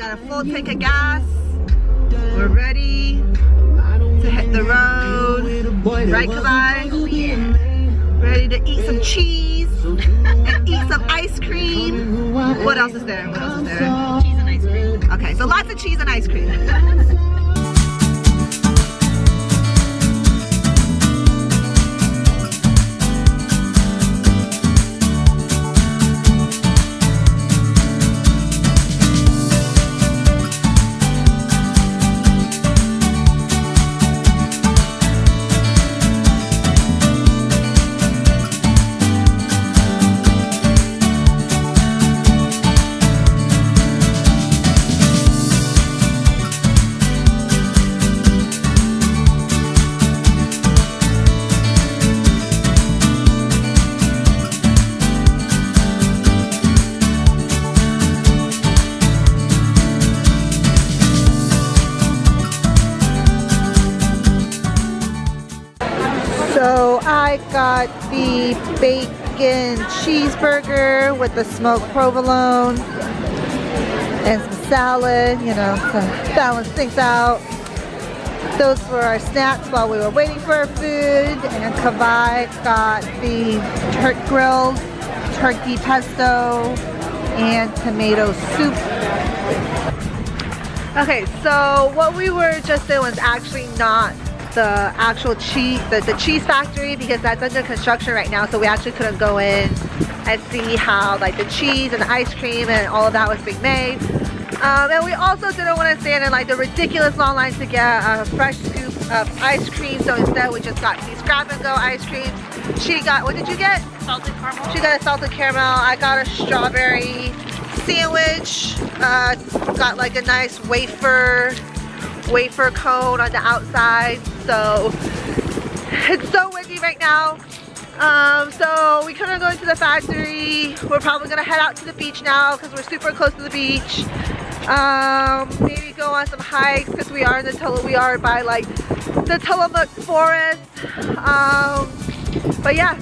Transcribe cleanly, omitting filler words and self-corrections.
got a full tank of gas. We're ready to hit the road. Right, Kavai? Ready to eat some cheese and eat some ice cream. What else is there? What else is there? Cheese and ice cream. Okay, so lots of cheese and ice cream. So I got the bacon cheeseburger with the smoked provolone and some salad, you know, to balance things out. Those were our snacks while we were waiting for our food. And Kavai got the grilled turkey pesto and tomato soup. Okay, so what we were just in was actually not the actual cheese, the cheese factory, because that's under construction right now, so we actually couldn't go in and see how like the cheese and the ice cream and all of that was being made. And we also didn't want to stand in like the ridiculous long lines to get a fresh scoop of ice cream, so instead we just got these grab and go ice creams. She got, what did you get? Salted caramel. She got a salted caramel. I got a strawberry sandwich. Got like a nice wafer cone on the outside. So it's so windy right now. So we couldn't go into the factory. We're probably gonna head out to the beach now because we're super close to the beach. Maybe go on some hikes because we are by like the Tillamook Forest. But yeah.